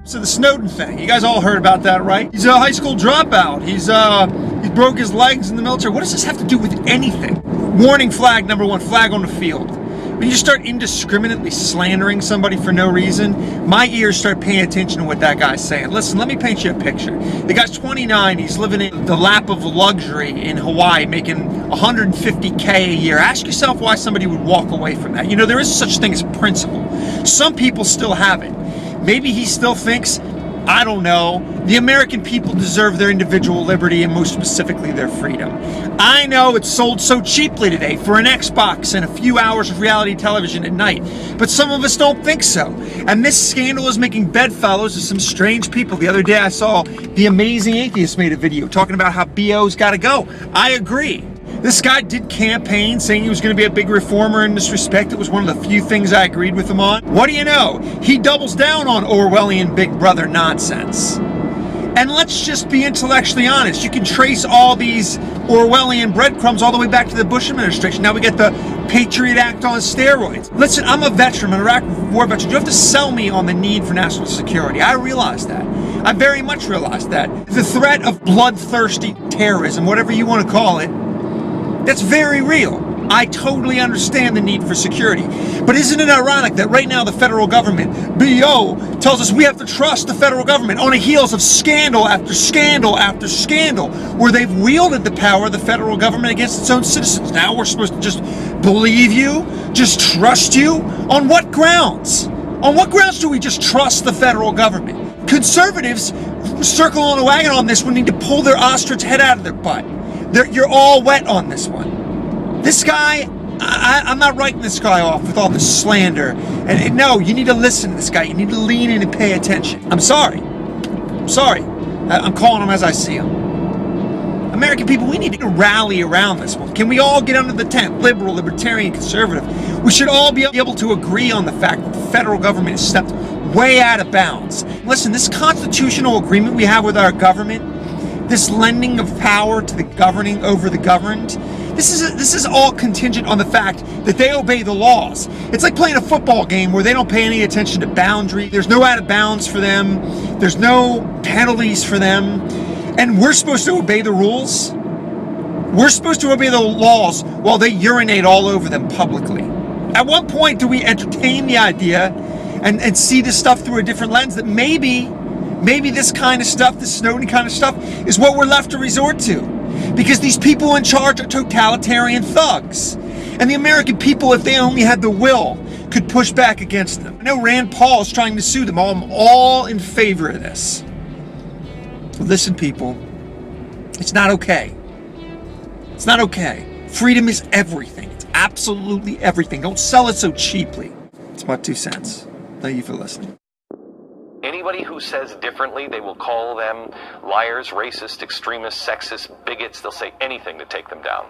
So the Snowden thing, you guys all heard about that, right? He's a high school dropout. He broke his legs in the military. What does this have to do with anything? Warning flag number one, flag on the field. When you start indiscriminately slandering somebody for no reason, my ears start paying attention to what that guy's saying. Listen, let me paint you a picture. The guy's 29, he's living in the lap of luxury in Hawaii, making $150K a year. Ask yourself why somebody would walk away from that. You know, there is such thing as principle. Some people still have it. Maybe he still thinks, I don't know, the American people deserve their individual liberty and most specifically their freedom. I know it's sold so cheaply today for an Xbox and a few hours of reality television at night, but some of us don't think so. And this scandal is making bedfellows of some strange people. The other day I saw the amazing Atheist made a video talking about how BO's gotta go. I agree. This guy did campaign saying he was going to be a big reformer in this respect. It was one of the few things I agreed with him on. What do you know? He doubles down on Orwellian Big Brother nonsense. And let's just be intellectually honest. You can trace all these Orwellian breadcrumbs all the way back to the Bush administration. Now we get the Patriot Act on steroids. Listen, I'm a veteran, I'm an Iraq war veteran. You have to sell me on the need for national security. I realize that. I very much realize that. The threat of bloodthirsty terrorism, whatever you want to call it, that's very real. I totally understand the need for security. But isn't it ironic that right now the federal government, BO, tells us we have to trust the federal government on the heels of scandal after scandal after scandal, where they've wielded the power of the federal government against its own citizens. Now we're supposed to just believe you, just trust you? On what grounds? On what grounds do we just trust the federal government? Conservatives circle on a wagon on this one need to pull their ostrich head out of their butt. You're all wet on this one. This guy, I'm not writing this guy off with all this slander. And no, you need to listen to this guy. You need to lean in and pay attention. I'm sorry. I'm calling him as I see him. American people, we need to rally around this one. Can we all get under the tent? Liberal, libertarian, conservative. We should all be able to agree on the fact that the federal government has stepped way out of bounds. Listen, this constitutional agreement we have with our government, this lending of power to the governing over the governed, this is all contingent on the fact that they obey the laws. It's like playing a football game where they don't pay any attention to boundary. There's no out of bounds for them. There's no penalties for them. And we're supposed to obey the rules. We're supposed to obey the laws while they urinate all over them publicly. At what point do we entertain the idea and see this stuff through a different lens that maybe this kind of stuff, this Snowden kind of stuff, is what we're left to resort to? Because these people in charge are totalitarian thugs. And the American people, if they only had the will, could push back against them. I know Rand Paul is trying to sue them. I'm all in favor of this. Listen, people, it's not okay. It's not okay. Freedom is everything. It's absolutely everything. Don't sell it so cheaply. It's my 2 cents. Thank you for listening. Anybody who says differently, they will call them liars, racist, extremists, sexist, bigots. They'll say anything to take them down.